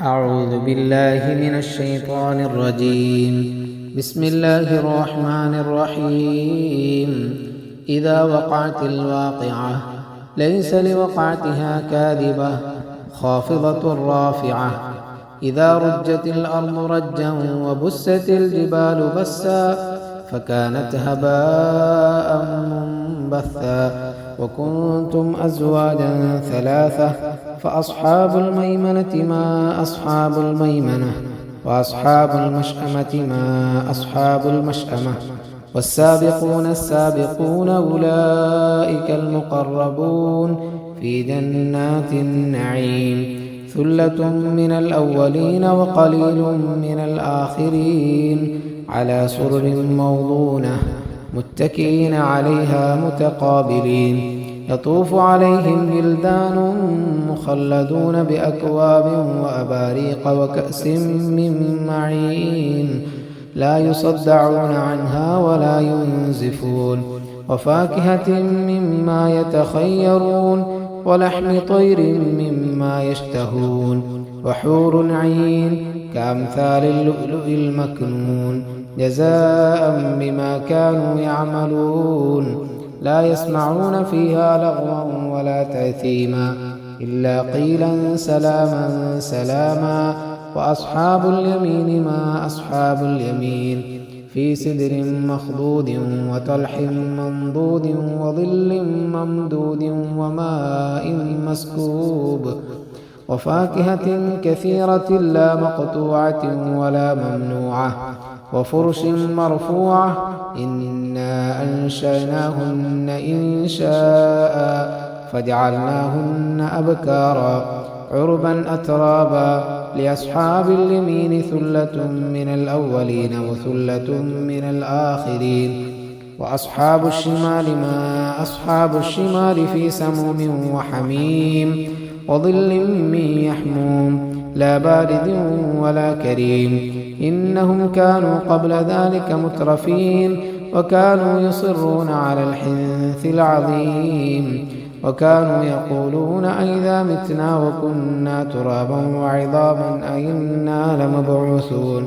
أعوذ بالله من الشيطان الرجيم. بسم الله الرحمن الرحيم. إذا وقعت الواقعة ليس لوقعتها كاذبة خافضة رافعة. إذا رجت الأرض رجا وبست الجبال بسا فكانت هباء منبثا. وكنتم أزواجا ثلاثة فأصحاب الميمنة ما أصحاب الميمنة وأصحاب المشأمة ما أصحاب المشأمة. والسابقون السابقون أولئك المقربون في جنات النعيم. ثلة من الأولين وقليل من الآخرين على سرر موضونة متكئين عليها متقابلين. يطوف عليهم ولدان مخلدون بأكواب وأباريق وكأس من معين لا يصدعون عنها ولا ينزفون. وفاكهة مما يتخيرون ولحم طير مما يشتهون. وحور عين كأمثال اللؤلؤ المكنون جزاء بما كانوا يعملون. لا يسمعون فيها لغوا ولا تأثيما إلا قيلا سلاما سلاما. وأصحاب اليمين ما أصحاب اليمين في سدر مخضود وطلح منضود وظل ممدود وماء مسكوب. وفاكهة كثيرة لا مقطوعة ولا ممنوعة وفرش مرفوعة. إنا أنشأناهن إنشاء فجعلناهن أبكارا عربا أترابا. لأصحاب اليمين ثلة من الأولين وثلة من الآخرين. وأصحاب الشمال ما أصحاب الشمال في سموم وحميم وظل من يحموم لا بارد ولا كريم. إنهم كانوا قبل ذلك مترفين وكانوا يصرون على الحنث العظيم. وكانوا يقولون أئذا متنا وكنا ترابا وعظاما أئنا لمبعوثون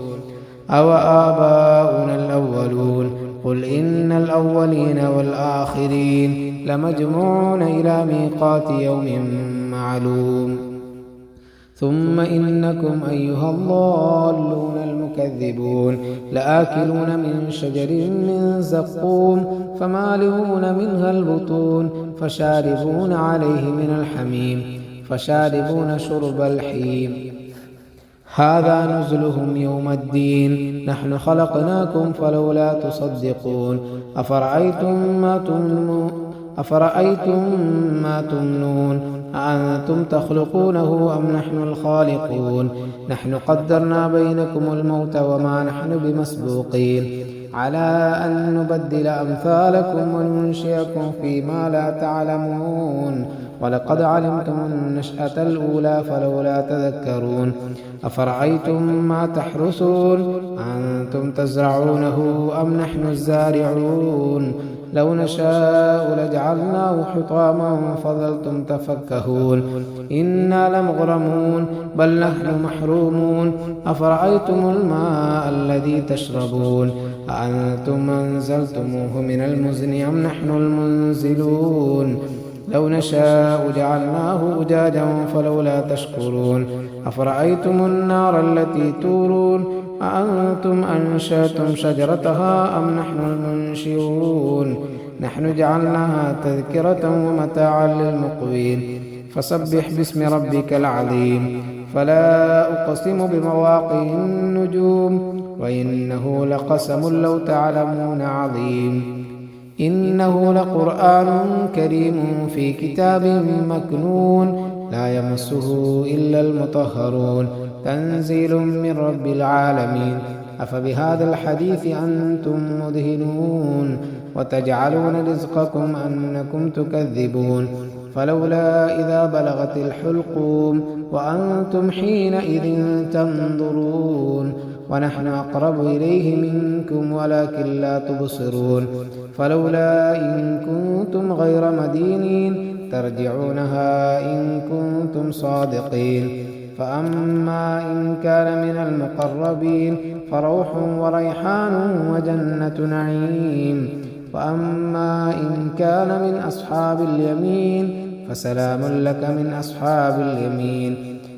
أو آباؤنا الأولون. قل إن الأولين والآخرين لمجموعون إلى ميقات يوم معلوم. ثم إنكم أيها الضالون المكذبون لآكلون من شجر من زقوم فمالئون منها البطون فشاربون عليه من الحميم فشاربون شرب الحيم. هذا نزلهم يوم الدين. نحن خلقناكم فلولا تصدقون. أفرأيتم ما تمنون أأنتم تخلقونه أم نحن الخالقون. نحن قدرنا بينكم الموت وما نحن بمسبوقين على أن نبدل أمثالكم وننشئكم فيما لا تعلمون. ولقد علمتم النشأة الأولى فلولا تذكرون. أفرأيتم ما تحرثون أنتم تزرعونه أم نحن الزارعون. لو نشاء لجعلناه حطاما فظلتم تفكهون. إنا لمغرمون بل نحن محرومون. أفرأيتم الماء الذي تشربون أأنتم أنزلتموه من المزن أم نحن المنزلون. لو نشاء جعلناه أجاجا فلولا تشكرون. أفرأيتم النار التي تورون أأنتم أنشأتم شجرتها أم نحن المنشئون. نحن جعلناها تذكرة ومتاعا للمقوين. فسبح باسم ربك العظيم. فلا أقسم بمواقع النجوم وإنه لقسم لو تعلمون عظيم. إنه لقرآن كريم في كتاب مكنون لا يمسه إلا المطهرون تنزيل من رب العالمين. أفبهذا الحديث أنتم مدهنون وتجعلون رزقكم أنكم تكذبون. فلولا إذا بلغت الحلقوم وأنتم حينئذ تنظرون. ونحن أقرب إليه منكم ولكن لا تبصرون. فلولا إن كنتم غير مدينين ترجعونها إن كنتم صادقين. فأما إن كان من المقربين فروح وريحان وجنة نعيم. وأما إن كان من أصحاب اليمين فسلام لك من أصحاب اليمين.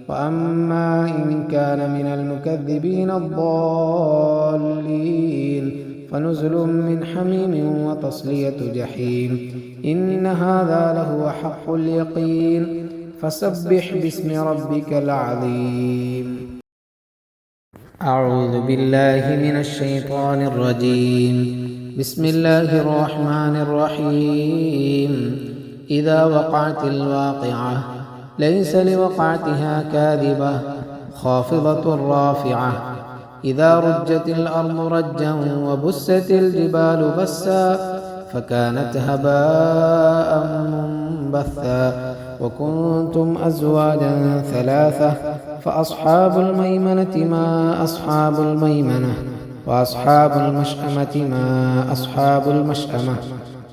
وأما إن كان من المكذبين الضالين فنزل من حميم وتصلية جحيم. إن هذا لهو حق اليقين. فسبح باسم ربك العظيم. أعوذ بالله من الشيطان الرجيم. بسم الله الرحمن الرحيم. إذا وقعت الواقعة ليس لوقعتها كاذبة خافضة رافعة. إذا رجت الأرض رجا وبست الجبال بسا فكانت هباء منبثا. وكنتم أزواجا ثلاثة فأصحاب الميمنة ما أصحاب الميمنة وأصحاب المشأمة ما أصحاب المشأمة.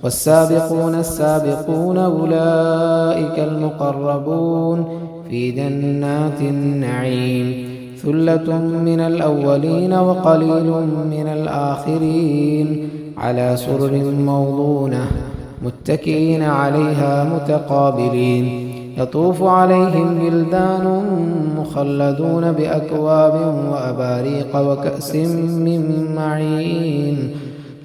والسابقون السابقون أولئك المقربون في جنات النعيم. ثلة من الأولين وقليل من الآخرين على سرر موضونة متكئين عليها متقابلين. يطوف عليهم ولدان مخلدون بأكواب وأباريق وكأس من معين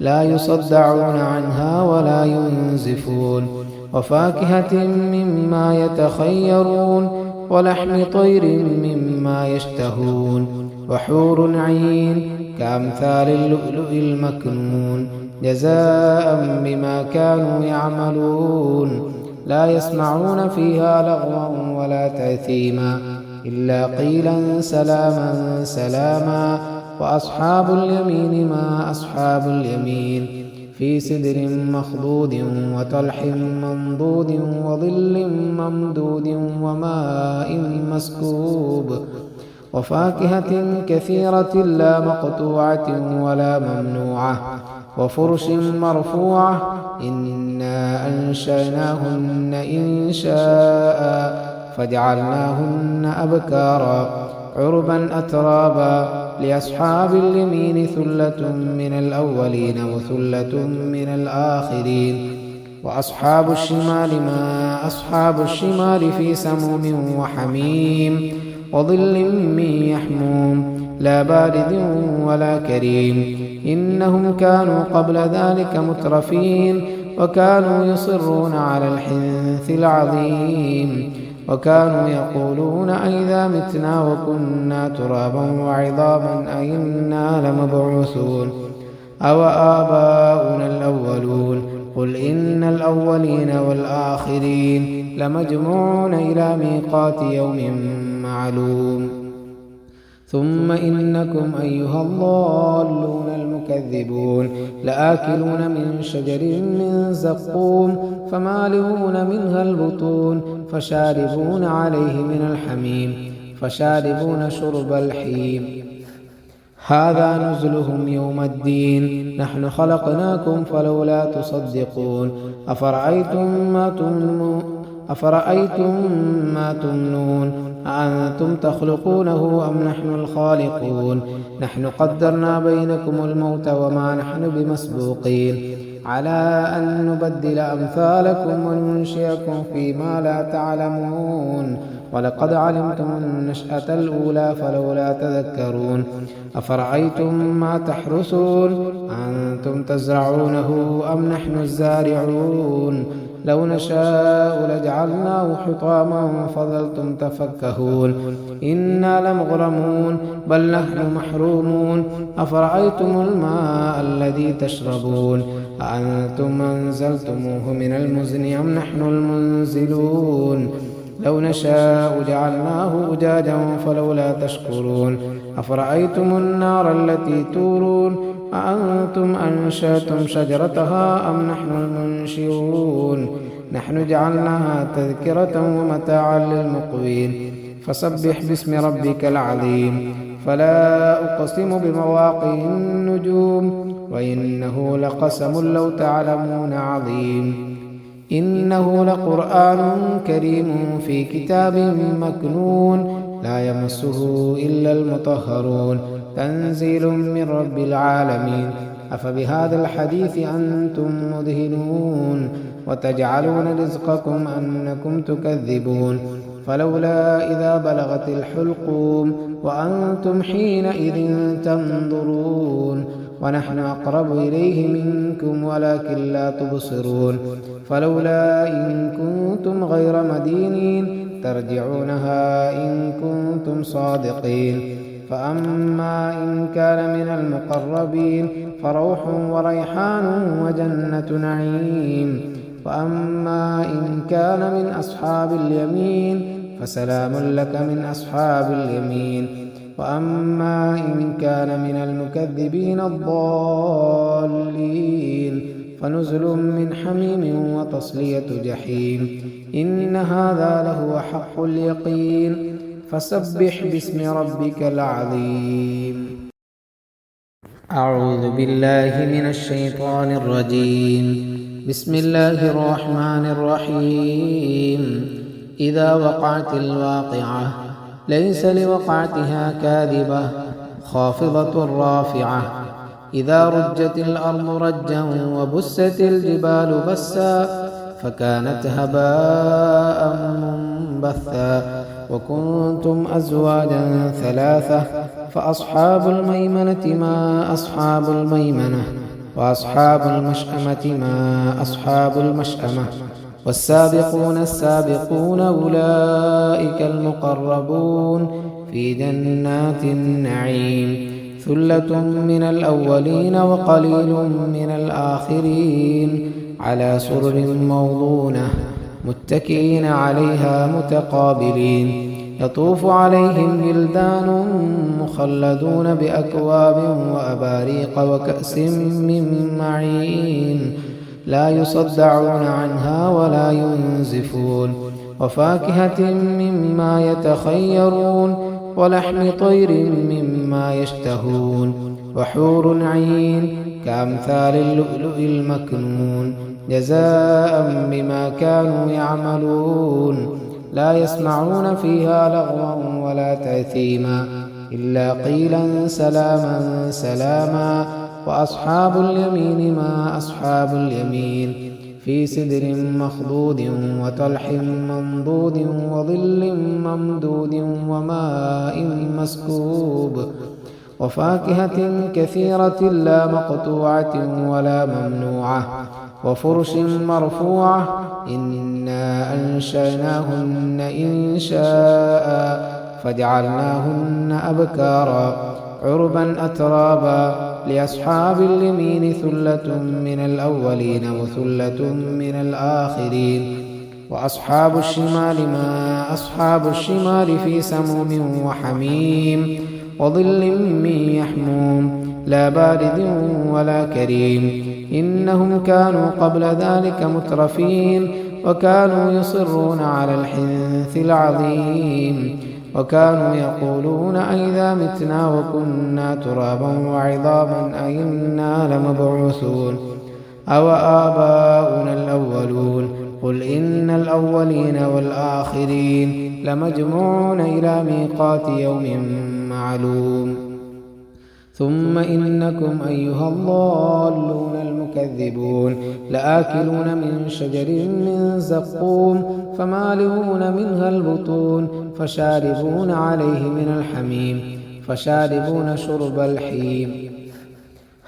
لا يصدعون عنها ولا ينزفون. وفاكهة مما يتخيرون ولحم طير مما يشتهون. وحور عين كأمثال اللؤلؤ المكنون جزاء بما كانوا يعملون. لا يسمعون فيها لغوا ولا تأثيما إلا قيلا سلاما سلاما. وأصحاب اليمين ما أصحاب اليمين في سدر مخضود وطلح منضود وظل ممدود وماء مسكوب. وفاكهة كثيرة لا مقطوعة ولا ممنوعة وفرش مرفوعة. إنا أنشأناهن إنشاء فجعلناهن أبكارا عربا أترابا. لأصحاب اليمين ثلة من الأولين وثلة من الآخرين. وأصحاب الشمال ما أصحاب الشمال في سموم وحميم وظل من يحموم لا بارد ولا كريم. إنهم كانوا قبل ذلك مترفين وكانوا يصرون على الحنث العظيم. وكانوا يقولون أئذا متنا وكنا ترابا وعظاما أئنا لمبعوثون أو آباؤنا الأولون. قل إن الأولين والآخرين لمجموعون إلى ميقات يوم معلوم. ثم إنكم أيها الضالون المكذبون لآكلون من شجر من زقوم فمالئون منها البطون فشاربون عليه من الحميم فشاربون شرب الحيم. هذا نزلهم يوم الدين. نحن خلقناكم فلولا تصدقون. أفرأيتم ما تمنون أأنتم تخلقونه أم نحن الخالقون. نحن قدرنا بينكم الموت وما نحن بمسبوقين على أن نبدل أمثالكم وننشئكم فيما لا تعلمون. ولقد علمتم النشأة الأولى فلولا تذكرون. أفرأيتم ما تحرثون أنتم تزرعونه أم نحن الزارعون. لو نشاء لجعلناه حطاما فظلتم تفكهون. إنا لمغرمون بل نحن محرومون. أفرأيتم الماء الذي تشربون أأنتم أنزلتموه من المزن أم نحن المنزلون. لو نشاء جعلناه أجاجا فلولا تشكرون. أفرأيتم النار التي تورون أأنتم أنشأتم شجرتها أم نحن المنشئون. نحن جعلناها تذكرة ومتاعا للمقوين. فسبح باسم ربك العظيم. فلا أقسم بمواقع النجوم وإنه لقسم لو تعلمون عظيم. إنه لقرآن كريم في كتاب مكنون لا يمسه إلا المطهرون تنزيل من رب العالمين أفبهذا الحديث أنتم مدهنون وتجعلون رزقكم أنكم تكذبون فلولا إذا بلغت الحلقوم وأنتم حينئذ تنظرون ونحن أقرب إليه منكم ولكن لا تبصرون فلولا إن كنتم غير مدينين ترجعونها إن كنتم صادقين فأما إن كان من المقربين فروح وريحان وجنة نعيم وأما إن كان من أصحاب اليمين فسلام لك من أصحاب اليمين وأما إن كان من المكذبين الضالين فنزل من حميم وتصلية جحيم إن هذا لهو حق اليقين فسبح باسم ربك العظيم أعوذ بالله من الشيطان الرجيم بسم الله الرحمن الرحيم إذا وقعت الواقعة ليس لوقعتها كاذبة خافضة رافعة إذا رجت الأرض رجا وبست الجبال بسا فكانت هباء منبثا وكنتم أزواجا ثلاثة فأصحاب الميمنة ما أصحاب الميمنة وأصحاب المشأمة ما أصحاب المشأمة والسابقون السابقون أولئك المقربون في جنات النعيم ثلة من الأولين وقليل من الآخرين على سرر موضونة متكئين عليها متقابلين يطوف عليهم ولدان مخلدون بأكواب وأباريق وكأس من معين لا يصدعون عنها ولا ينزفون وفاكهة مما يتخيرون ولحم طير مما يشتهون وحور عين كأمثال اللؤلؤ المكنون جزاء بما كانوا يعملون لا يسمعون فيها لغوا ولا تأثيما إلا قيلا سلاما سلاما وأصحاب اليمين ما أصحاب اليمين في سدر مخضود وطلح منضود وظل ممدود وماء مسكوب وفاكهة كثيرة لا مقطوعة ولا ممنوعة وفرش مرفوعة إنا أنشأناهن إنشاء فجعلناهن أبكارا عربا أترابا لأصحاب اليمين ثلة من الأولين وثلة من الآخرين وأصحاب الشمال ما أصحاب الشمال في سموم وحميم وظل من يحموم لا بارد ولا كريم إنهم كانوا قبل ذلك مترفين وكانوا يصرون على الحنث العظيم وكانوا يقولون أئذا متنا وكنا ترابا وعظاما أئنا لمبعوثون أو آباؤنا الأولون قل إن الأولين والآخرين لمجموعون إلى ميقات يوم معلوم ثم إنكم أيها الضالون المكذبون لآكلون من شجر من زقوم فمالئون منها البطون فشاربون عليه من الحميم فشاربون شرب الحيم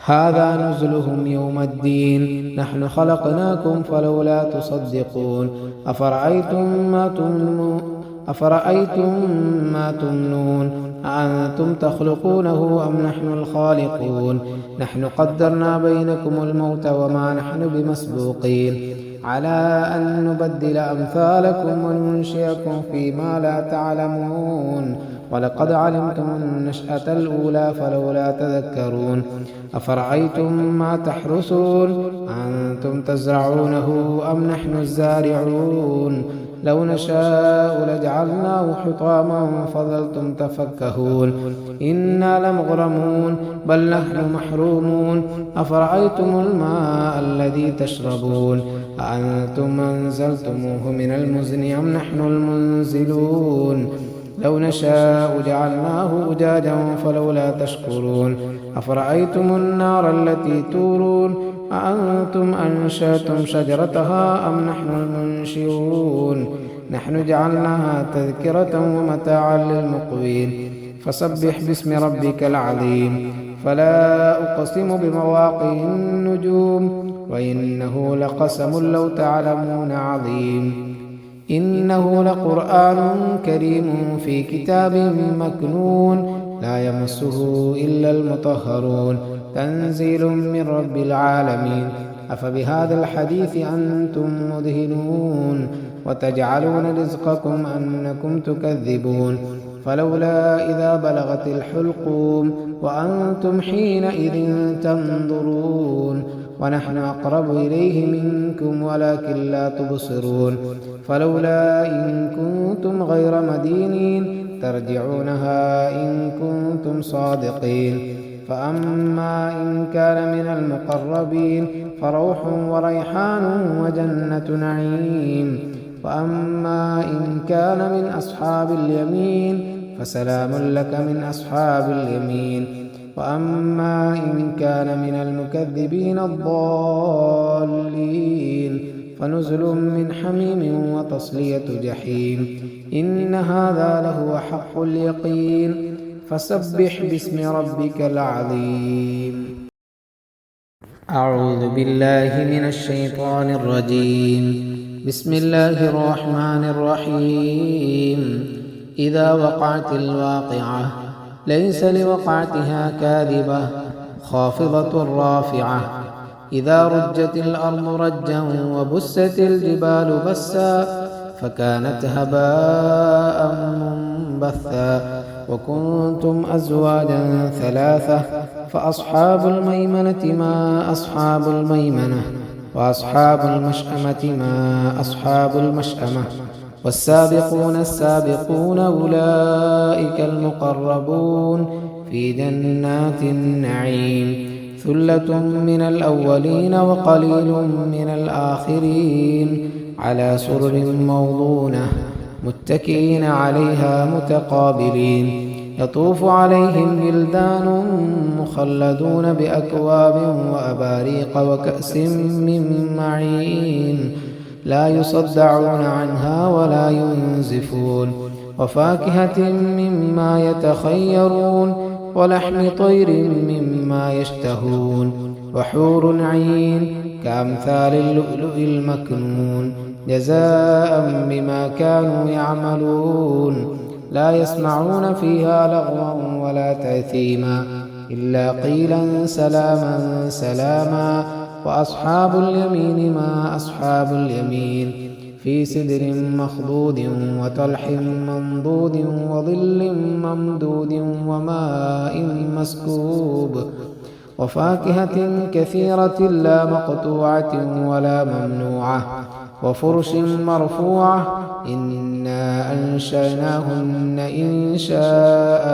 هذا نزلهم يوم الدين نحن خلقناكم فلولا تصدقون أفرأيتم ما تمنون أأنتم تخلقونه أم نحن الخالقون نحن قدرنا بينكم الموت وما نحن بمسبوقين على أن نبدل أمثالكم وننشئكم فيما لا تعلمون ولقد علمتم النشأة الأولى فلولا تذكرون أفرأيتم ما تحرثون أنتم تزرعونه أم نحن الزارعون لو نشاء لجعلناه حطاما فظلتم تفكهون إنا لمغرمون بل نحن محرومون أفرأيتم الماء الذي تشربون أأنتم أنزلتموه من المزن أم نحن المنزلون لو نشاء جعلناه أجاجا فلولا تشكرون أفرأيتم النار التي تورون أأنتم أنشأتم شجرتها أم نحن المنشئون نحن جعلناها تذكرة ومتاعا للمقوين فسبح باسم ربك العظيم فلا أقسم بمواقع النجوم وإنه لقسم لو تعلمون عظيم إنه لقرآن كريم في كتاب مكنون لا يمسه إلا المطهرون تنزيل من رب العالمين أفبهذا الحديث أنتم مدهنون وتجعلون رزقكم أنكم تكذبون فلولا إذا بلغت الحلقوم وأنتم حينئذ تنظرون ونحن أقرب إليه منكم ولكن لا تبصرون فلولا إن كنتم غير مدينين ترجعونها إن كنتم صادقين فأما إن كان من المقربين فروح وريحان وجنة نعيم وأما إن كان من أصحاب اليمين فسلام لك من أصحاب اليمين وأما إن كان من المكذبين الضالين فنزل من حميم وتصلية جحيم إن هذا لهو حق اليقين فسبح باسم ربك العظيم أعوذ بالله من الشيطان الرجيم بسم الله الرحمن الرحيم إذا وقعت الواقعة ليس لوقعتها كاذبة خافضة رافعة إذا رجت الأرض رجا وبست الجبال بسا فكانت هباء منبثا وكنتم أزواجا ثلاثة فأصحاب الميمنة ما أصحاب الميمنة وأصحاب المشأمة ما أصحاب المشأمة والسابقون السابقون أولئك المقربون في جنات النعيم ثلة من الأولين وقليل من الآخرين على سرر موضونة متكئين عليها متقابلين يطوف عليهم ولدان مخلدون بأكواب وأباريق وكأس من معين لا يصدعون عنها ولا ينزفون وفاكهة مما يتخيرون ولحم طير مما يشتهون وحور عين كأمثال اللؤلؤ المكنون جزاء بما كانوا يعملون لا يسمعون فيها لغوا ولا تأثيما إلا قيلا سلاما سلاما وأصحاب اليمين ما أصحاب اليمين في سدر مخضود وطلح منضود وظل ممدود وماء مسكوب وفاكهة كثيرة لا مقطوعة ولا ممنوعة وفرش مرفوعة إنا أنشأناهن إنشاء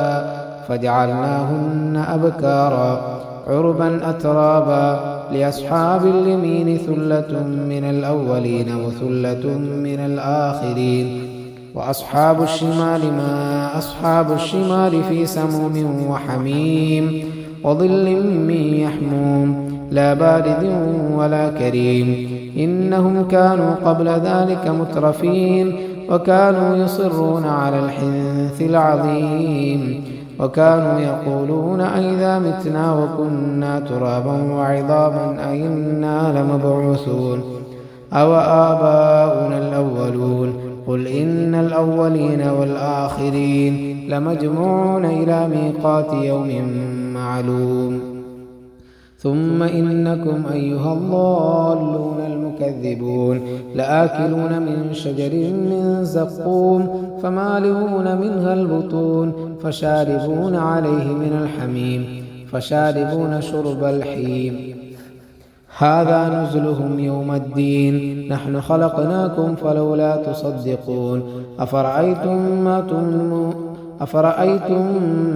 فجعلناهن أبكارا عربا أترابا لأصحاب اليمين ثلة من الأولين وثلة من الآخرين وأصحاب الشمال ما أصحاب الشمال في سموم وحميم وظل من يحموم لا بارد ولا كريم إنهم كانوا قبل ذلك مترفين وكانوا يصرون على الحنث العظيم وكانوا يقولون أئذا متنا وكنا ترابا وعظاما أئنا لمبعوثون أو آباؤنا الأولون قل إن الأولين والآخرين لمجموعون إلى ميقات يوم معلوم ثم إنكم أيها الضالون المكذبون لآكلون من شجر من زقوم فمالئون منها البطون فشاربون عليه من الحميم فشاربون شرب الحيم هذا نزلهم يوم الدين نحن خلقناكم فلولا تصدقون أفرأيتم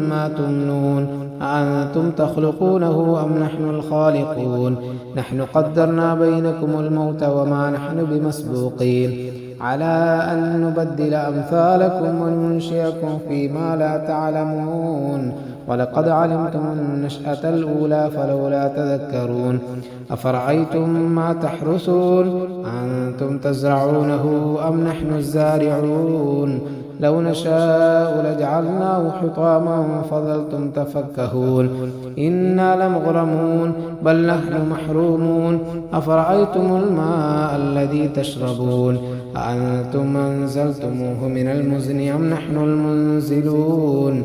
ما تمنون أأنتم تخلقونه أم نحن الخالقون نحن قدرنا بينكم الموت وما نحن بمسبوقين على أن نبدل أمثالكم وننشئكم فيما لا تعلمون ولقد علمتم النشأة الأولى فلولا تذكرون أفرأيتم ما تحرثون أنتم تزرعونه أم نحن الزارعون لو نشاء لجعلناه حطاما فظلتم تفكهون إنا لمغرمون بل نحن محرومون أفرأيتم الماء الذي تشربون أأنتم أنزلتموه من المزن أم نحن المنزلون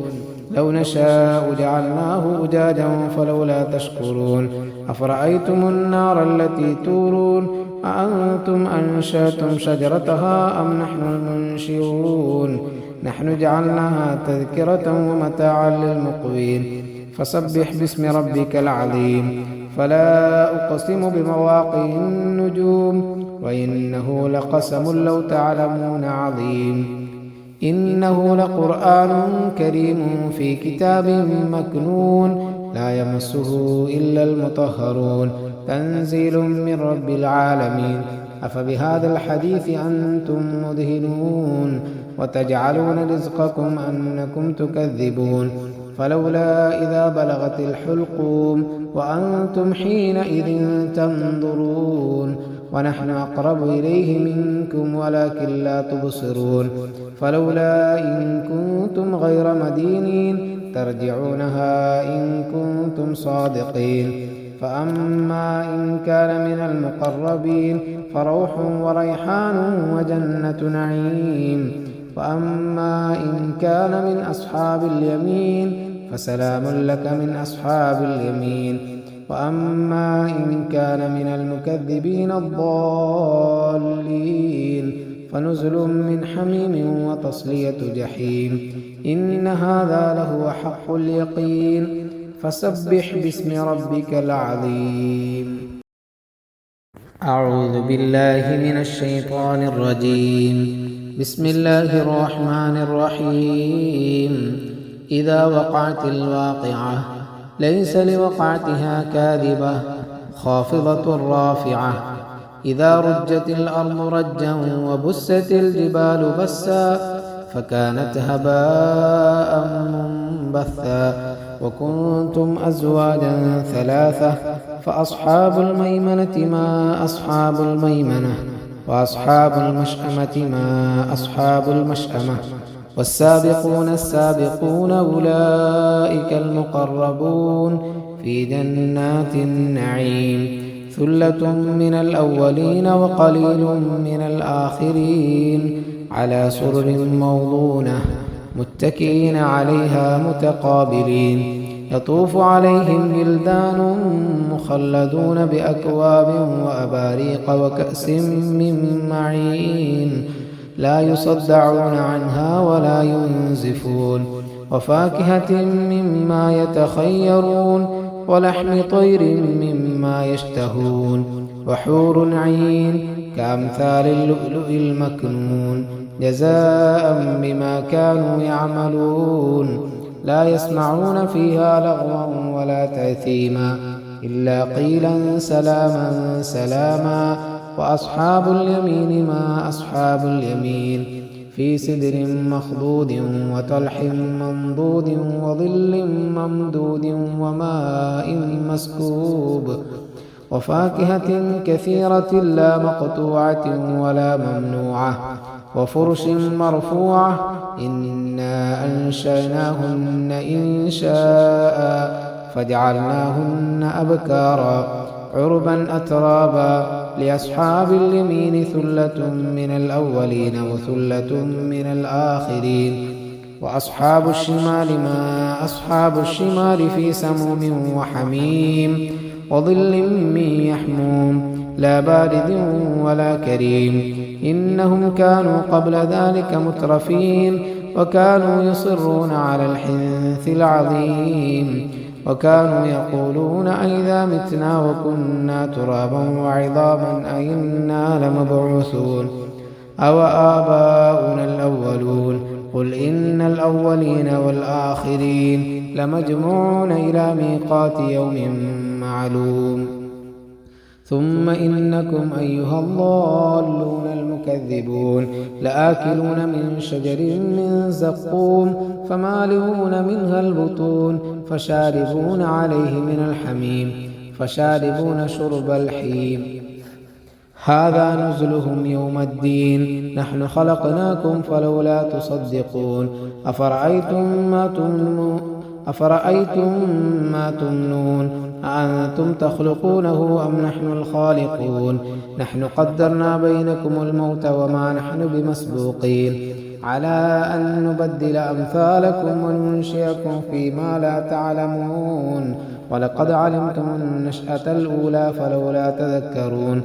لو نشاء جعلناه أجاجا فلولا تشكرون أفرأيتم النار التي تورون أأنتم أنشأتم شجرتها أم نحن المنشئون نحن جعلناها تذكرة ومتاعا للمقوين فسبح باسم ربك العظيم فلا أقسم بمواقع النجوم وإنه لقسم لو تعلمون عظيم إنه لقرآن كريم في كتاب مكنون لا يمسه إلا المطهرون تنزيل من رب العالمين أفبهذا الحديث أنتم مدهنون وتجعلون رزقكم أنكم تكذبون فلولا إذا بلغت الحلقوم وأنتم حينئذ تنظرون ونحن أقرب إليه منكم ولكن لا تبصرون فلولا إن كنتم غير مدينين ترجعونها إن كنتم صادقين فأما إن كان من المقربين فروح وريحان وجنة نعيم وأما إن كان من أصحاب اليمين فسلام لك من أصحاب اليمين وأما إن كان من المكذبين الضالين فنزل من حميم وتصلية جحيم إن هذا لهو حق اليقين فسبح باسم ربك العظيم أعوذ بالله من الشيطان الرجيم بسم الله الرحمن الرحيم إذا وقعت الواقعة ليس لوقعتها كاذبة خافضة رافعة إذا رجت الأرض رجا وبست الجبال بسا فكانت هباء منبثا وكنتم أزواجا ثلاثة فأصحاب الميمنة ما أصحاب الميمنة وأصحاب المشأمة ما أصحاب المشأمة والسابقون السابقون أولئك المقربون في جنات النعيم ثلة من الأولين وقليل من الآخرين على سرر موضونة متكئين عليها متقابلين يطوف عليهم ولدان مخلدون بأكواب وأباريق وكأس من معين لا يصدعون عنها ولا ينزفون وفاكهة مما يتخيرون ولحم طير مما يشتهون وحور عين كأمثال اللؤلؤ المكنون جزاء بما كانوا يعملون لا يسمعون فيها لغوا ولا تأثيما إلا قيلا سلاما سلاما وأصحاب اليمين ما أصحاب اليمين في سدر مخضود وطلح منضود وظل ممدود وماء مسكوب وفاكهة كثيرة لا مقطوعة ولا ممنوعة وفرش مرفوعة إنا أنشأناهن إنشاء فجعلناهن أبكارا عربا أترابا لأصحاب اليمين ثلة من الأولين وثلة من الآخرين وأصحاب الشمال ما أصحاب الشمال في سموم وحميم وظل من يحموم لا بارد ولا كريم إنهم كانوا قبل ذلك مترفين وكانوا يصرون على الحنث العظيم وكانوا يقولون أئذا متنا وكنا ترابا وعظاما أئنا لمبعوثون أو آباؤنا الأولون قل إن الأولين والآخرين لمجموعون إلى ميقات يوم معلوم ثم إنكم أيها الضالون المكذبون لآكلون من شجر من زقوم فمالئون منها البطون فشاربون عليه من الحميم فشاربون شرب الحيم هذا نزلهم يوم الدين نحن خلقناكم فلولا تصدقون أفرأيتم ما تمنون أأنتم تخلقونه أم نحن الخالقون نحن قدرنا بينكم الموت وما نحن بمسبوقين على أن نبدل أمثالكم وننشئكم فيما لا تعلمون ولقد علمتم النشأة الأولى فلولا تذكرون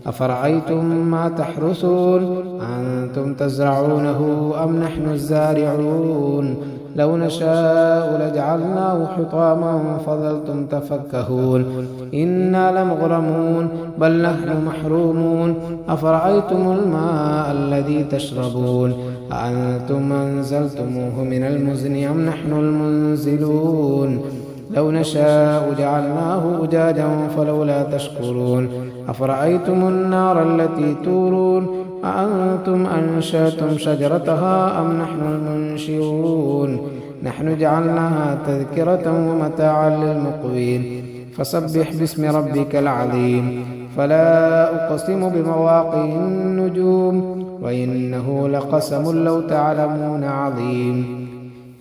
أفرأيتم ما تحرثون أنتم تزرعونه أم نحن الزارعون لو نشاء لجعلناه حطاما فظلتم تفكهون إنا لمغرمون بل نحن محرومون أفرأيتم الماء الذي تشربون أأنتم أنزلتموه من المزن أم نحن المنزلون لو نشاء جعلناه أجاجا فلولا تشكرون أفرأيتم النار التي تورون أأنتم أنشأتم شجرتها أم نحن المنشئون نحن جعلناها تذكرة ومتاعا للمقوين فسبح باسم ربك العظيم فلا أقسم بمواقع النجوم وإنه لقسم لو تعلمون عظيم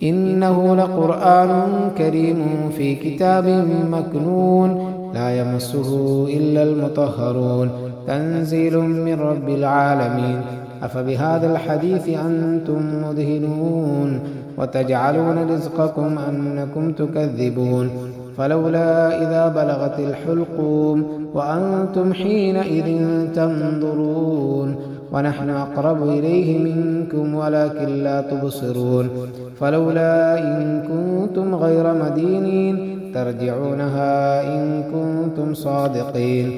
إنه لقرآن كريم في كتاب مكنون لا يمسه إلا المطهرون تنزيل من رب العالمين أفبهذا الحديث أنتم مدهنون وتجعلون رزقكم أنكم تكذبون فلولا إذا بلغت الحلقوم وأنتم حينئذ تنظرون ونحن أقرب إليه منكم ولكن لا تبصرون فلولا إن كنتم غير مدينين ترجعونها إن كنتم صادقين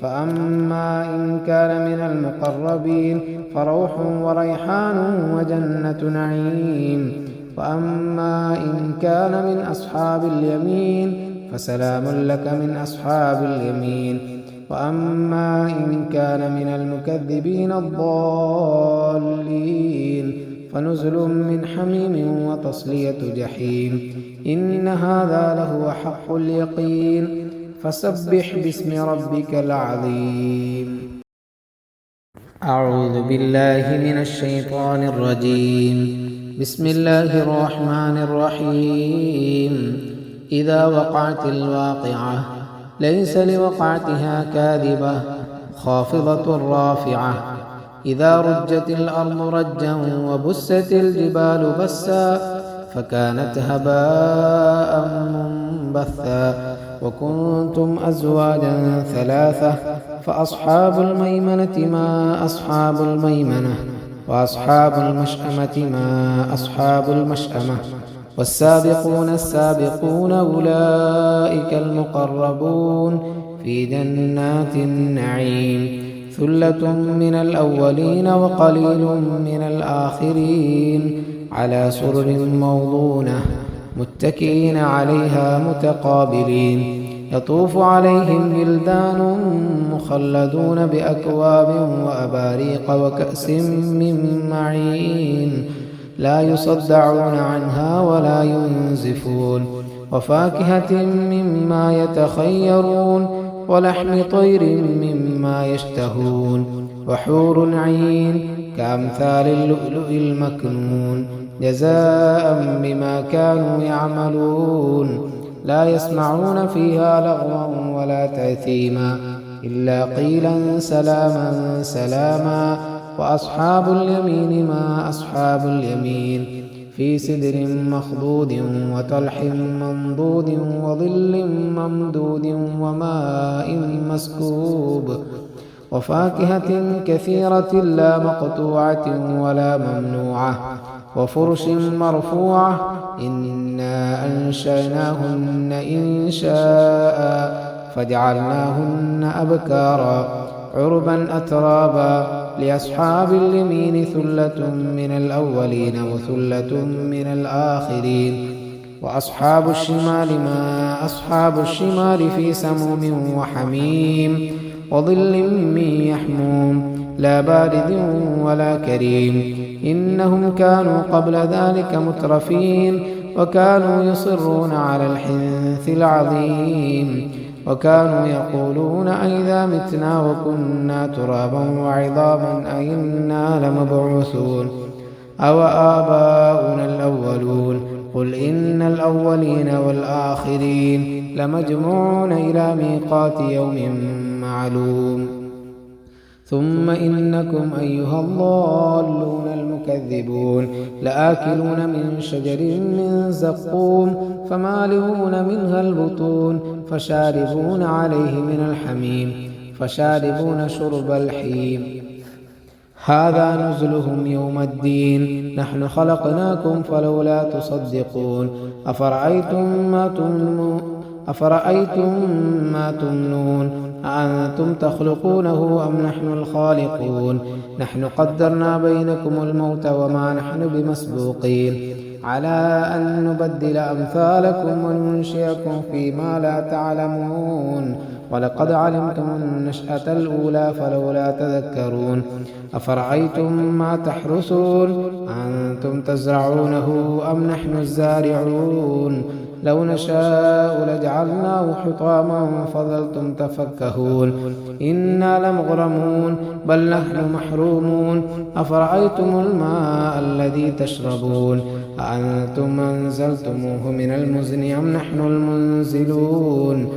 فأما إن كان من المقربين فروح وريحان وجنة نعيم وأما إن كان من أصحاب اليمين فسلام لك من أصحاب اليمين وأما إن كان من المكذبين الضالين فنزل من حميم وتصلية جحيم إن هذا لهو حق اليقين فسبح باسم ربك العظيم أعوذ بالله من الشيطان الرجيم بسم الله الرحمن الرحيم إذا وقعت الواقعة ليس لوقعتها كاذبة خافضة رافعة إذا رجت الأرض رجا وبست الجبال بسا فكانت هباء منبثا وكنتم أزواجا ثلاثة فأصحاب الميمنة ما أصحاب الميمنة وأصحاب المشأمة ما أصحاب المشأمة والسابقون السابقون أولئك المقربون في جنات النعيم ثلة من الأولين وقليل من الآخرين على سرر موضونة متكئين عليها متقابلين يطوف عليهم ولدان مخلدون بأكواب وأباريق وكأس من معين لا يصدعون عنها ولا ينزفون وفاكهة مما يتخيرون ولحم طير مما يشتهون وحور عين كأمثال اللؤلؤ المكنون جزاء بما كانوا يعملون لا يسمعون فيها لغوا ولا تأثيما إلا قيلا سلاما سلاما وأصحاب اليمين ما أصحاب اليمين في سدر مخضود وطلح منضود وظل ممدود وماء مسكوب وفاكهة كثيرة لا مقطوعة ولا ممنوعة وفرش مرفوعة إنا أنشأناهن إنشاء فجعلناهن أبكارا عربا أترابا لأصحاب اليمين ثلة من الأولين وثلة من الآخرين وأصحاب الشمال ما أصحاب الشمال في سموم وحميم وظل من يحموم لا بارد ولا كريم إنهم كانوا قبل ذلك مترفين وكانوا يصرون على الحنث العظيم وكانوا يقولون أئذا متنا وكنا ترابا وعظاما أئنا لمبعوثون أو آباؤنا الأولون قل إن الأولين والآخرين لمجموعون إلى ميقات يوم معلوم ثم إنكم أيها الضالون المكذبون لآكلون من شجر من زقوم فمالئون منها البطون فشاربون عليه من الحميم فشاربون شرب الحيم هذا نزلهم يوم الدين نحن خلقناكم فلولا تصدقون أفرأيتم ما تمنون أأنتم تخلقونه أم نحن الخالقون نحن قدرنا بينكم الموت وما نحن بمسبوقين على أن نبدل أمثالكم وننشئكم فيما لا تعلمون ولقد علمتم النشأة الأولى فلولا تذكرون أفرأيتم ما تحرثون أنتم تزرعونه أم نحن الزارعون لو نشاء لجعلناه حطاما فظلتم تفكهون إنا لمغرمون بل نحن محرومون أفرأيتم الماء الذي تشربون أأنتم أنزلتموه من المزن أم نحن المنزلون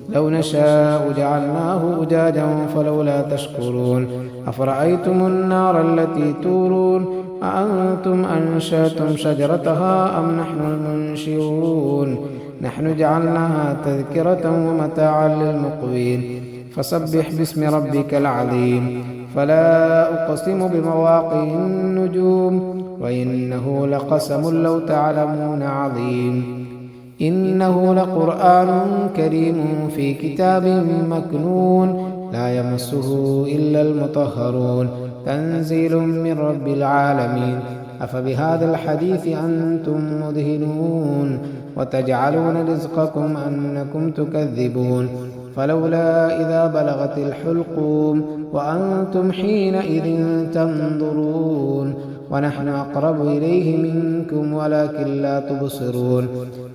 لو نشاء جعلناه أجاجا فلولا تشكرون أفرأيتم النار التي تورون أأنتم أنشأتم شجرتها أم نحن المنشئون نحن جعلناها تذكرة ومتاعا للمقوين فسبح باسم ربك العظيم فلا أقسم بمواقع النجوم وإنه لقسم لو تعلمون عظيم إنه لقرآن كريم في كتاب مكنون لا يمسه إلا المطهرون تنزيل من رب العالمين أفبهذا الحديث أنتم مدهنون وتجعلون رزقكم أنكم تكذبون فلولا إذا بلغت الحلقوم وأنتم حينئذ تنظرون ونحن أقرب إليه منكم ولكن لا تبصرون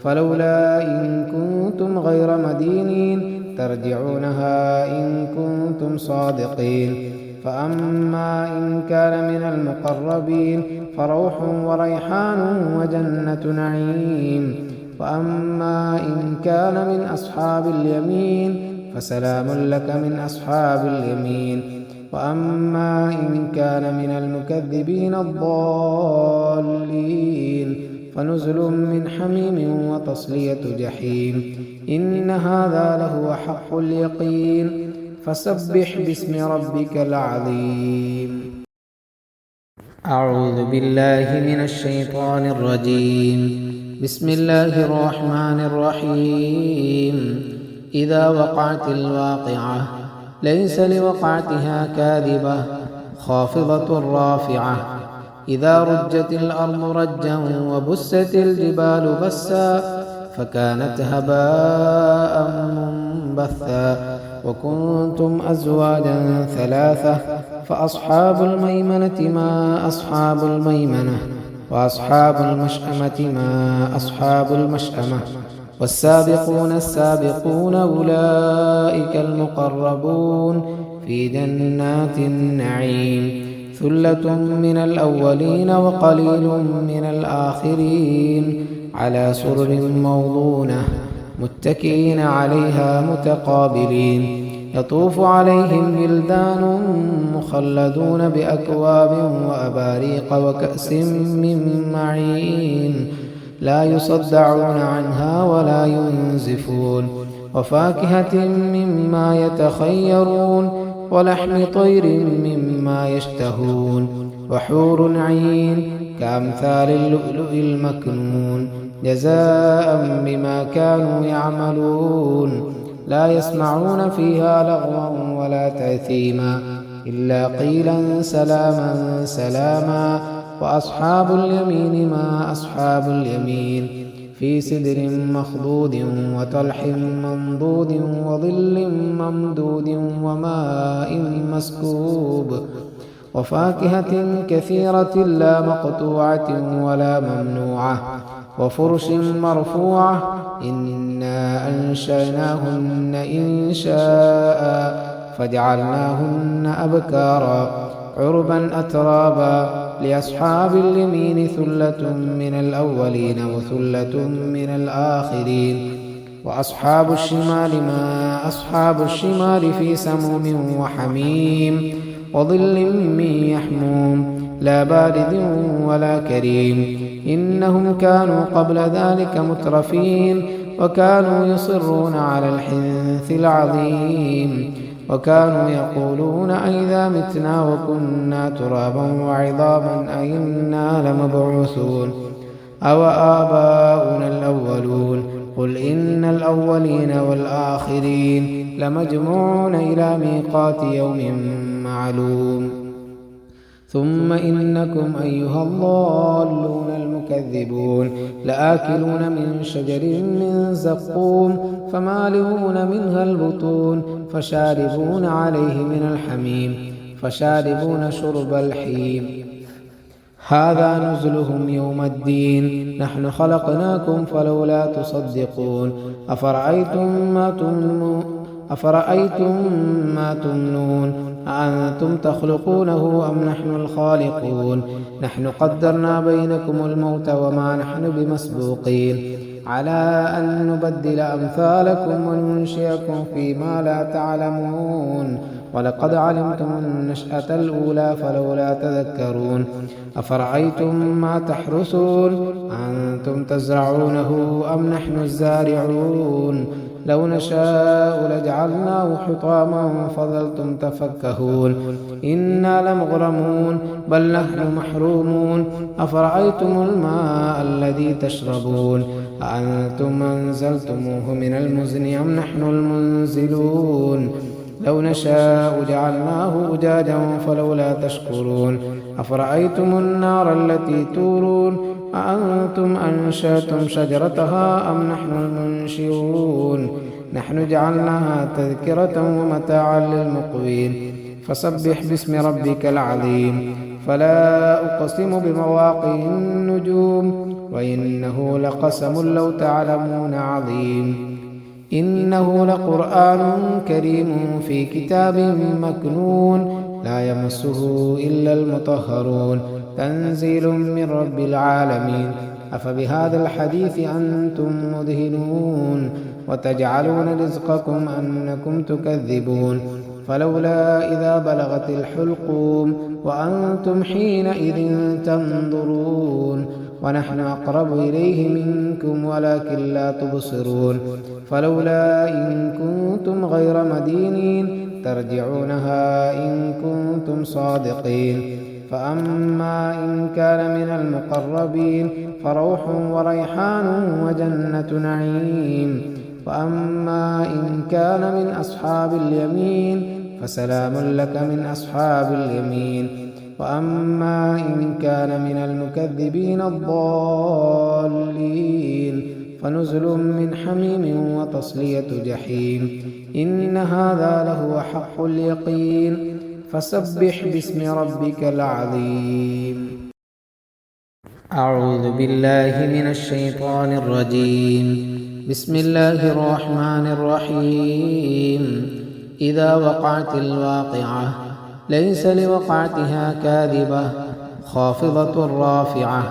فلولا إن كنتم غير مدينين ترجعونها إن كنتم صادقين فأما إن كان من المقربين فروح وريحان وجنة نعيم وأما إن كان من أصحاب اليمين فسلام لك من أصحاب اليمين وأما إن كان من المكذبين الضالين فنزل من حميم وتصلية جحيم إن هذا لهو حق اليقين فسبح باسم ربك العظيم أعوذ بالله من الشيطان الرجيم بسم الله الرحمن الرحيم إذا وقعت الواقعة ليس لوقعتها كاذبة خافضة رافعة إذا رجت الأرض رجا وبست الجبال بسا فكانت هباء منبثا وكنتم أزواجا ثلاثة فأصحاب الميمنة ما أصحاب الميمنة وأصحاب المشأمة ما أصحاب المشأمة والسابقون السابقون أولئك المقربون في جنات النعيم ثلة من الأولين وقليل من الآخرين على سرر موضونة متكئين عليها متقابلين يطوف عليهم ولدان مخلدون بأكواب وأباريق وكأس من معين لا يصدعون عنها ولا ينزفون وفاكهة مما يتخيرون ولحم طير مما يشتهون وحور عين كأمثال اللؤلؤ المكنون جزاء بما كانوا يعملون لا يسمعون فيها لغوا ولا تأثيما إلا قيلا سلاما سلاما وأصحاب اليمين ما أصحاب اليمين في سدر مخضود وطلح منضود وظل ممدود وماء مسكوب وفاكهة كثيرة لا مقطوعة ولا ممنوعة وفرش مرفوعة إنا أنشأناهن إنشاء فجعلناهن أبكارا عربا أترابا لأصحاب اليمين ثلة من الأولين وثلة من الآخرين وأصحاب الشمال ما أصحاب الشمال في سموم وحميم وظل من يحموم لا بارد ولا كريم إنهم كانوا قبل ذلك مترفين وكانوا يصرون على الحنث العظيم وكانوا يقولون أئذا متنا وكنا ترابا وعظاما أئنا لمبعوثون أو آباؤنا الأولون قل إن الأولين والآخرين لمجموعون إلى ميقات يوم معلوم ثم إنكم أيها الضالون المكذبون لآكلون من شجر من زقوم فمالئون منها البطون فشاربون عليه من الحميم فشاربون شرب الحيم هذا نزلهم يوم الدين نحن خلقناكم فلولا تصدقون أفرأيتم ما تمنون أأنتم تخلقونه أم نحن الخالقون نحن قدرنا بينكم الموت وما نحن بمسبوقين على أن نبدل أمثالكم وننشئكم فيما لا تعلمون ولقد علمتم النشأة الأولى فلولا تذكرون أفرأيتم ما تحرثون أنتم تزرعونه أم نحن الزارعون لو نشاء لجعلناه حطاما فظلتم تفكهون إنا لمغرمون بل نحن محرومون أفرأيتم الماء الذي تشربون أأنتم أنزلتموه من المزن أم نحن المنزلون لو نشاء جعلناه أجاجا فلولا تشكرون أفرأيتم النار التي تورون أأنتم أنشأتم شجرتها أم نحن المنشئون نحن جعلناها تذكرة ومتاعا للمقوين فسبح باسم ربك العظيم فلا أقسم بمواقع النجوم وإنه لقسم لو تعلمون عظيم إنه لقرآن كريم في كتاب مكنون لا يمسه إلا المطهرون تنزيل من رب العالمين أفبهذا الحديث أنتم مدهنون وتجعلون رزقكم أنكم تكذبون فلولا إذا بلغت الحلقوم وأنتم حينئذ تنظرون ونحن أقرب إليه منكم ولكن لا تبصرون فلولا إن كنتم غير مدينين ترجعونها إن كنتم صادقين فأما إن كان من المقربين فروح وريحان وجنة نعيم وأما إن كان من أصحاب اليمين فسلام لك من أصحاب اليمين وأما إن كان من المكذبين الضالين فنزل من حميم وتصلية جحيم إن هذا لهو حق اليقين فسبح باسم ربك العظيم أعوذ بالله من الشيطان الرجيم بسم الله الرحمن الرحيم إذا وقعت الواقعة ليس لوقعتها كاذبة خافضة رافعة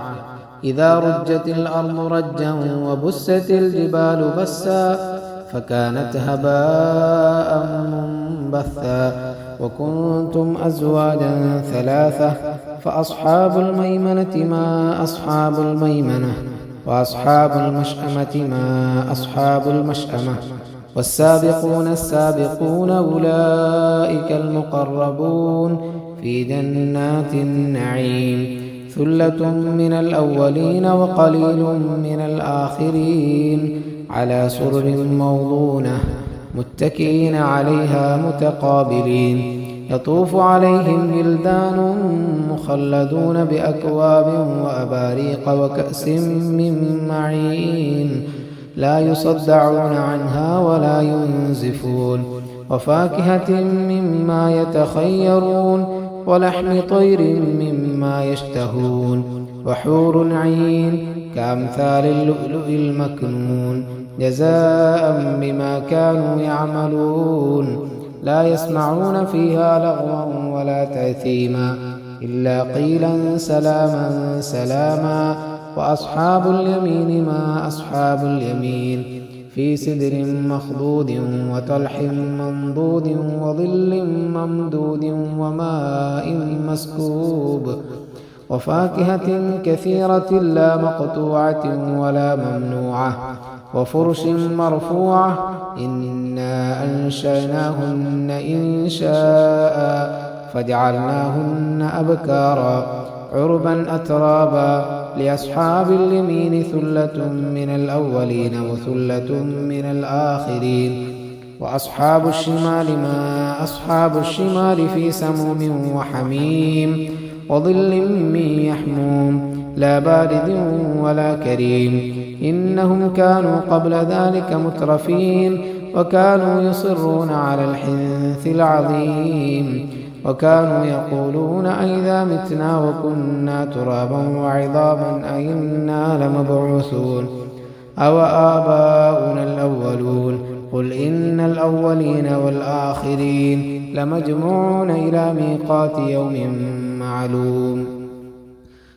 إذا رجت الأرض رجا وبست الجبال بسا فكانت هباء منبثا وكنتم أزواجا ثلاثة فأصحاب الميمنة ما أصحاب الميمنة وأصحاب المشأمة ما أصحاب المشأمة والسابقون السابقون أولئك المقربون في جنات النعيم ثلة من الأولين وقليل من الآخرين على سرر موضونة متكئين عليها متقابلين يطوف عليهم ولدان مخلدون بأكواب وأباريق وكأس من معين لا يصدعون عنها ولا ينزفون وفاكهة مما يتخيرون ولحم طير مما يشتهون وحور عين كأمثال اللؤلؤ المكنون جزاء بما كانوا يعملون لا يسمعون فيها لغوا ولا تأثيما إلا قيلا سلاما سلاما وأصحاب اليمين ما أصحاب اليمين في سدر مخضود وطلح منضود وظل ممدود وماء مسكوب وفاكهة كثيرة لا مقطوعة ولا ممنوعة وفرش مرفوعة إنا أنشأناهن إنشاء فجعلناهن أبكارا عربا أترابا لأصحاب اليمين ثلة من الأولين وثلة من الآخرين وأصحاب الشمال ما أصحاب الشمال في سموم وحميم وظل من يحموم لا بارد ولا كريم إنهم كانوا قبل ذلك مترفين وكانوا يصرون على الحنث العظيم وكانوا يقولون أئذا متنا وكنا ترابا وعظاما أئنا لمبعوثون أو آباؤنا الأولون قل إن الأولين والآخرين لمجموعون إلى ميقات يوم معلوم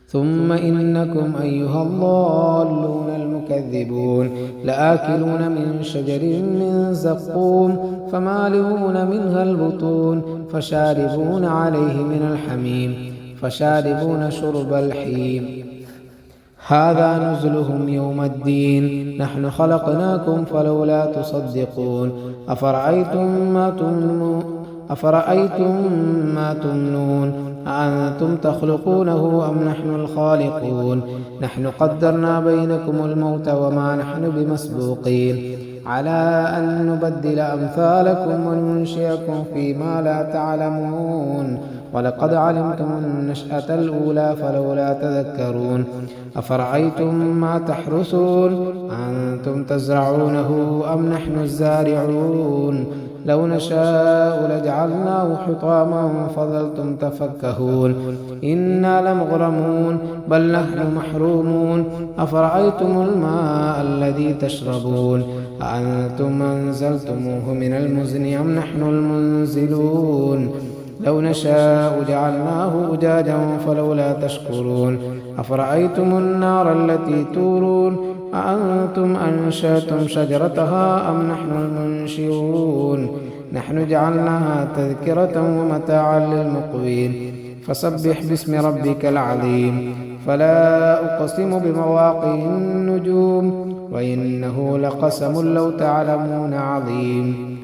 ثم إنكم أيها الضالون المكذبون لآكلون من شجر من زقوم فمالئون منها البطون فشاربون عليه من الحميم فشاربون شرب الحيم هذا نزلهم يوم الدين نحن خلقناكم فلولا تصدقون أفرأيتم ما تمنون أأنتم تخلقونه أم نحن الخالقون نحن قدرنا بينكم الموت وما نحن بمسبوقين على أن نبدل أمثالكم وننشئكم فيما لا تعلمون ولقد علمتم النشأة الأولى فلولا تذكرون أفرأيتم ما تحرثون أنتم تزرعونه أم نحن الزارعون لو نشاء لجعلناه حطاما فظلتم تفكهون إنا لمغرمون بل نحن محرومون أفرأيتم الماء الذي تشربون أأنتم أنزلتموه من المزن أم نحن المنزلون لو نشاء جعلناه أجاجا فلولا تشكرون أفرأيتم النار التي تورون أأنتم أنشأتم شجرتها أم نحن المنشئون نحن جعلناها تذكرة ومتاعا للمقوين فسبح باسم ربك العظيم فلا أقسم بمواقع النجوم وإنه لقسم لو تعلمون عظيم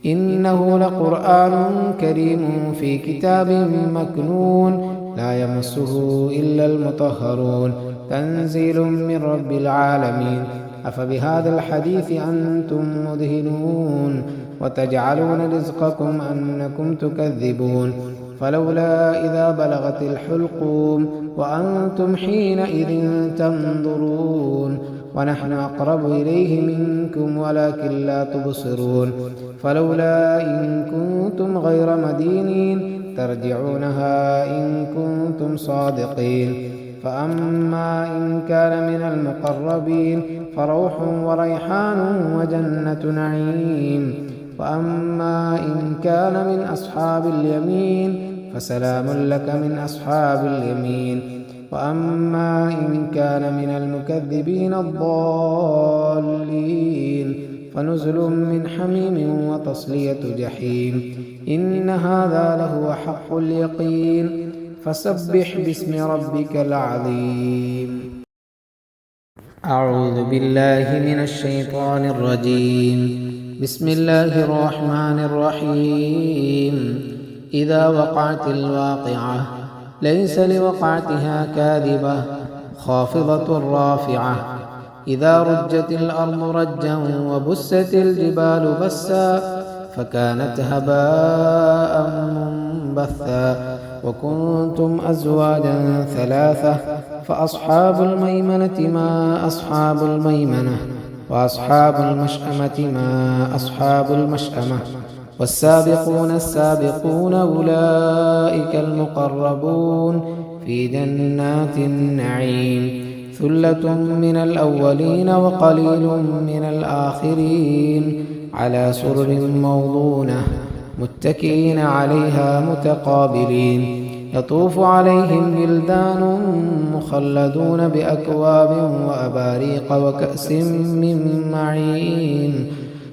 إنه لقرآن كريم في كتاب مكنون لا يمسه إلا المطهرون تنزيل من رب العالمين أفبهذا الحديث أنتم مدهنون وتجعلون رزقكم أنكم تكذبون فلولا إذا بلغت الحلقوم وأنتم حينئذ تنظرون ونحن أقرب إليه منكم ولكن لا تبصرون فلولا إن كنتم غير مدينين ترجعونها إن كنتم صادقين فأما إن كان من المقربين فروح وريحان وجنة نعيم وأما إن كان من أصحاب اليمين فسلام لك من أصحاب اليمين وأما إن كان من المكذبين الضالين فنزل من حميم وتصلية جحيم إن هذا لهو حق اليقين فسبح باسم ربك العظيم أعوذ بالله من الشيطان الرجيم بسم الله الرحمن الرحيم إذا وقعت الواقعة ليس لوقعتها كاذبة خافضة رافعة إذا رجت الأرض رجا وبست الجبال بسا فكانت هباء بثا وكنتم أزواجا ثلاثة فأصحاب الميمنة ما أصحاب الميمنة وأصحاب المشأمة ما أصحاب المشأمة والسابقون السابقون أولئك المقربون في جنات النعيم ثلة من الأولين وقليل من الآخرين على سرر موضونة متكئين عليها متقابلين يطوف عليهم ولدان مخلدون بأكواب وأباريق وكأس من معين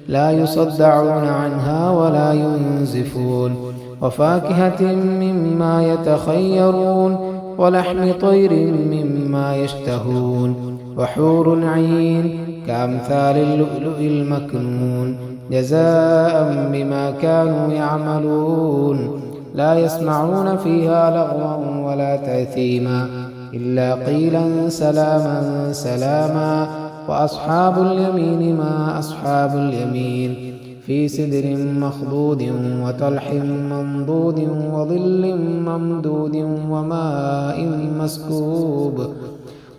لا يصدعون عنها ولا ينزفون وفاكهة مما يتخيرون ولحم طير مما يشتهون وحور عين كأمثال اللؤلؤ المكنون جزاء بما كانوا يعملون لا يسمعون فيها لغوا ولا تأثيما إلا قيلا سلاما سلاما وأصحاب اليمين ما أصحاب اليمين في سدر مخضود وطلح منضود وظل ممدود وماء مسكوب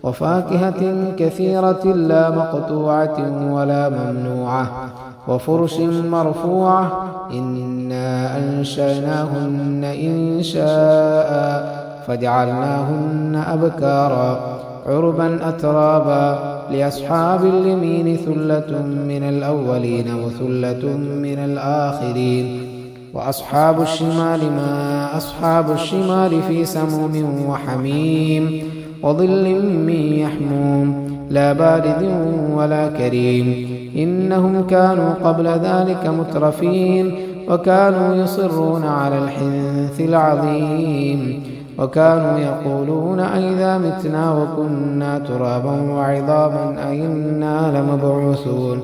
وفاكهة كثيرة لا مقطوعة ولا ممنوعة وفرش مرفوعة إنا أنشأناهن إنشاء فجعلناهن أبكارا عربا أترابا لأصحاب اليمين ثلة من الأولين وثلة من الآخرين وأصحاب الشمال ما أصحاب الشمال في سموم وحميم وظل من يحموم لا بارد ولا كريم إنهم كانوا قبل ذلك مترفين وكانوا يصرون على الحنث العظيم وكانوا يقولون أئذا متنا وكنا ترابا وعظاما أئنا لمبعوثون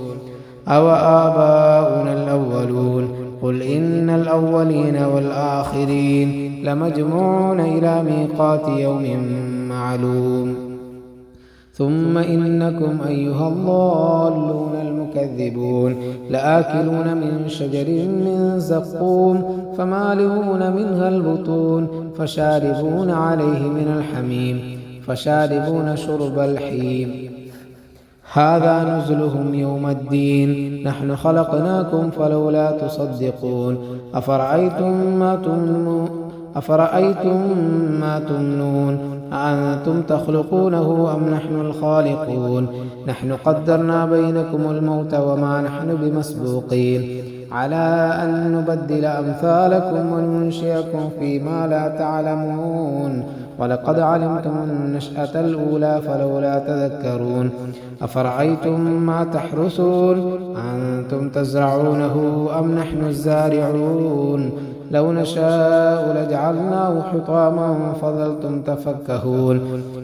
أو آباؤنا الأولون قل إن الأولين والآخرين لمجموعون إلى ميقات يوم معلوم ثم إنكم أيها الضالون المكذبون لآكلون من شجر من زقوم فمالئون منها البطون فشاربون عليه من الحميم فشاربون شرب الحيم هذا نزلهم يوم الدين نحن خلقناكم فلولا تصدقون أفرأيتم ما تمنون أأنتم تخلقونه أم نحن الخالقون نحن قدرنا بينكم الموت وما نحن بمسبوقين على أن نبدل أمثالكم وننشئكم فيما لا تعلمون ولقد علمتم النشأة الأولى فلولا تذكرون أفرأيتم ما تحرثون أنتم تزرعونه أم نحن الزارعون لو نشاء لجعلناه حطاما فظلتم تفكهون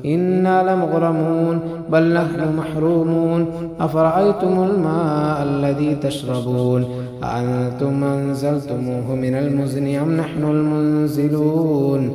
إنا لمغرمون بل نحن محرومون أفرأيتم الماء الذي تشربون أأنتم أنزلتموه من المزن أم نحن المنزلون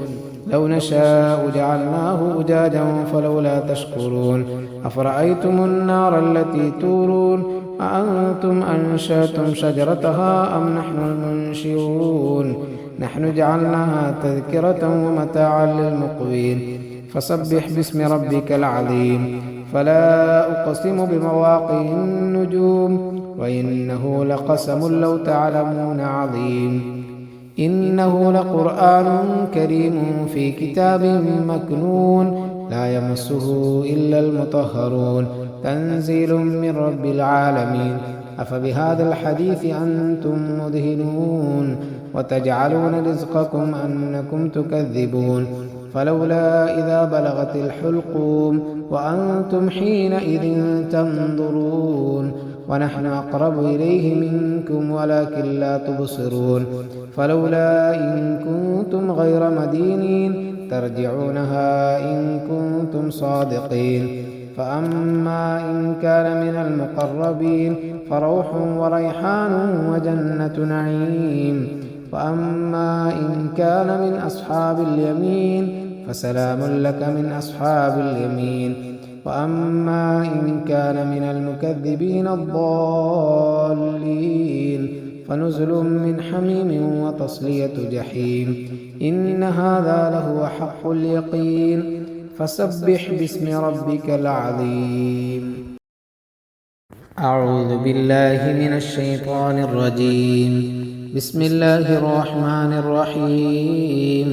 لو نشاء جعلناه أجاجا فلولا تشكرون أفرأيتم النار التي تورون أأنتم أنشأتم شجرتها أم نحن المنشئون نحن جعلناها تذكرة ومتاعا للمقوين فسبح باسم ربك العظيم فلا أقسم بمواقع النجوم وإنه لقسم لو تعلمون عظيم إنه لقرآن كريم في كتاب مكنون لا يمسه إلا المطهرون تنزيل من رب العالمين أفبهذا الحديث أنتم مدهنون وتجعلون رزقكم أنكم تكذبون فلولا إذا بلغت الحلقوم وأنتم حينئذ تنظرون ونحن أقرب إليه منكم ولكن لا تبصرون فلولا إن كنتم غير مدينين ترجعونها إن كنتم صادقين فأما إن كان من المقربين فروح وريحان وجنة نعيم وأما إن كان من أصحاب اليمين فسلام لك من أصحاب اليمين وأما إن كان من المكذبين الضالين فنزل من حميم وتصلية جحيم إن هذا لهو حق اليقين فسبح باسم ربك العظيم. أعوذ بالله من الشيطان الرجيم. بسم الله الرحمن الرحيم.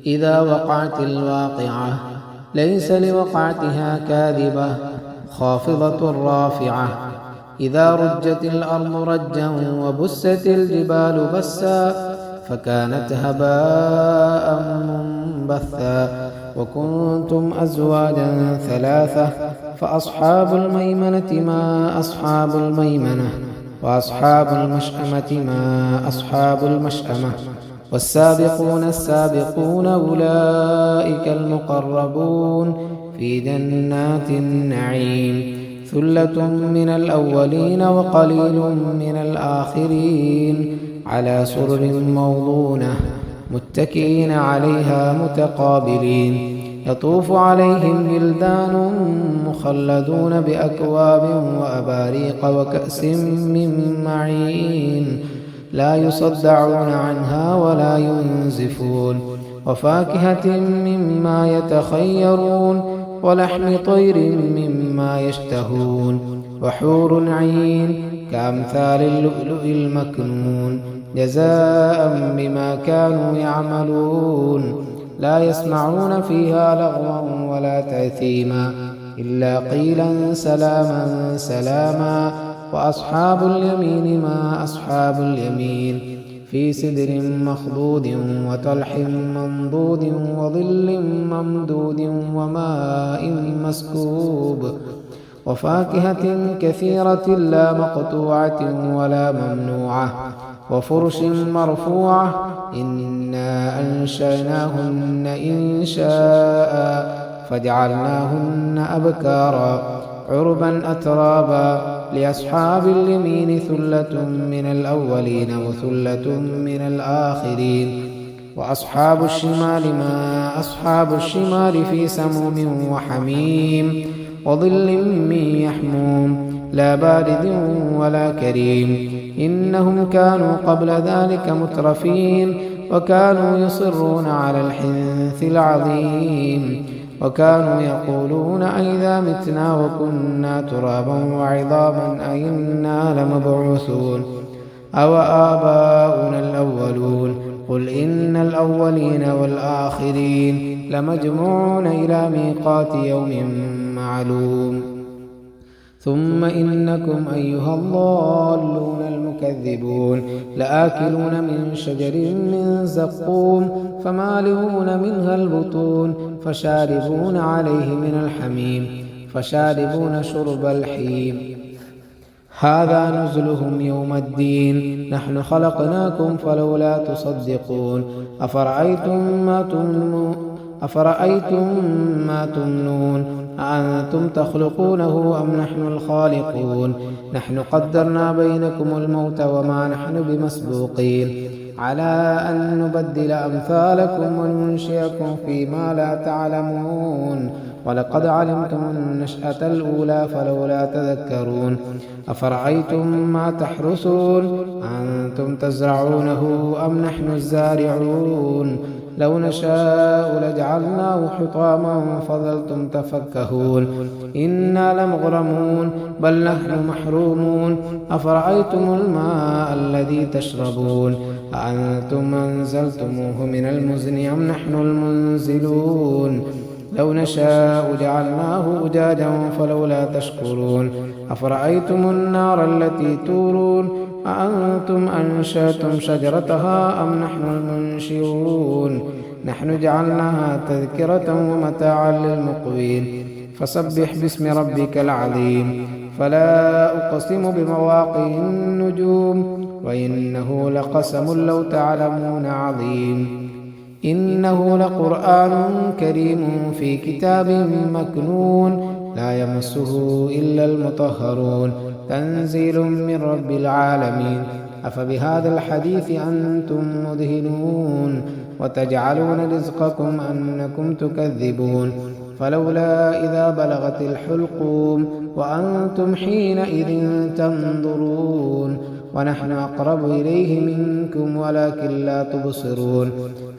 إذا وقعت الواقعة ليس لوقعتها كاذبة خافضة رافعة إذا رجت الأرض رجا وبست الجبال بسا فكانت هباء منبثا وكنتم أزواجا ثلاثة فأصحاب الميمنة ما أصحاب الميمنة وأصحاب المشأمة ما أصحاب المشأمة والسابقون السابقون أولئك المقربون في جنات النعيم ثلة من الأولين وقليل من الآخرين على سرر موضونة متكئين عليها متقابلين يطوف عليهم بلدان مخلدون بأكواب وأباريق وكأس من معين لا يصدعون عنها ولا ينزفون وفاكهة مما يتخيرون ولحم طير مما يشتهون وحور عين كأمثال اللؤلؤ المكنون جزاء بما كانوا يعملون لا يسمعون فيها لغوا ولا تأثيما إلا قيلا سلاما سلاما وأصحاب اليمين ما أصحاب اليمين في سدر مخضود وطلح منضود وظل ممدود وماء مسكوب وفاكهة كثيرة لا مقطوعة ولا ممنوعة وفرش مرفوعة إنا أنشأناهن إنشاء فجعلناهن أبكارا عربا أترابا لأصحاب اليمين ثلة من الأولين وثلة من الآخرين وأصحاب الشمال ما أصحاب الشمال في سموم وحميم وظل من يحموم لا بارد ولا كريم إنهم كانوا قبل ذلك مترفين وكانوا يصرون على الحنث العظيم وكانوا يقولون أئذا متنا وكنا ترابا وعظاما أئنا لمبعوثون أو آباؤنا الأولون قل إن الأولين والآخرين لمجموعون إلى ميقات يوم معلوم ثم إنكم أيها الضالون المكذبون لآكلون من شجر من زقوم فمالئون منها البطون فشاربون عليه من الحميم فشاربون شرب الحيم هذا نزلهم يوم الدين نحن خلقناكم فلولا تصدقون أفرأيتم ما تمنون أأنتم تخلقونه أم نحن الخالقون نحن قدرنا بينكم الموت وما نحن بمسبوقين على أن نبدل أمثالكم وننشئكم فيما لا تعلمون ولقد علمتم النشأة الأولى فلولا تذكرون أفرأيتم ما تحرثون أنتم تزرعونه أم نحن الزارعون لو نشاء لجعلناه حطاما فظلتم تفكهون إنا لمغرمون بل نحن محرومون أفرأيتم الماء الذي تشربون أأنتم أنزلتموه من المزن أم نحن المنزلون لو نشاء جعلناه أجاجا فلولا تشكرون أفرأيتم النار التي تورون أأنتم أنشأتم شجرتها أم نحن المنشئون نحن جعلناها تذكرة ومتاعا للمقوين فسبح باسم ربك العظيم فلا أقسم بمواقع النجوم وإنه لقسم لو تعلمون عظيم إنه لقرآن كريم في كتاب مكنون لا يمسه إلا المطهرون تنزيل من رب العالمين أفبهذا الحديث أنتم مدهنون وتجعلون رزقكم أنكم تكذبون فلولا إذا بلغت الحلقوم وأنتم حينئذ تنظرون ونحن أقرب إليه منكم ولكن لا تبصرون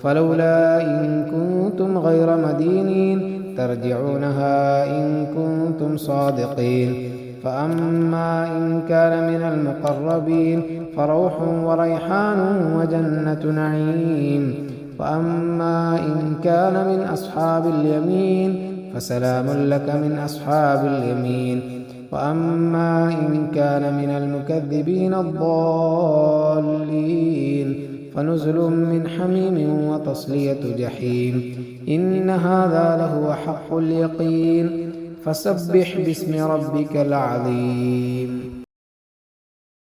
فلولا إن كنتم غير مدينين ترجعونها إن كنتم صادقين فأما إن كان من المقربين فروح وريحان وجنة نعيم وأما إن كان من أصحاب اليمين فسلام لك من أصحاب اليمين وأما إن كان من المكذبين الضالين فنزل من حميم وتصلية جحيم إن هذا لهو حق اليقين فسبح باسم ربك العظيم.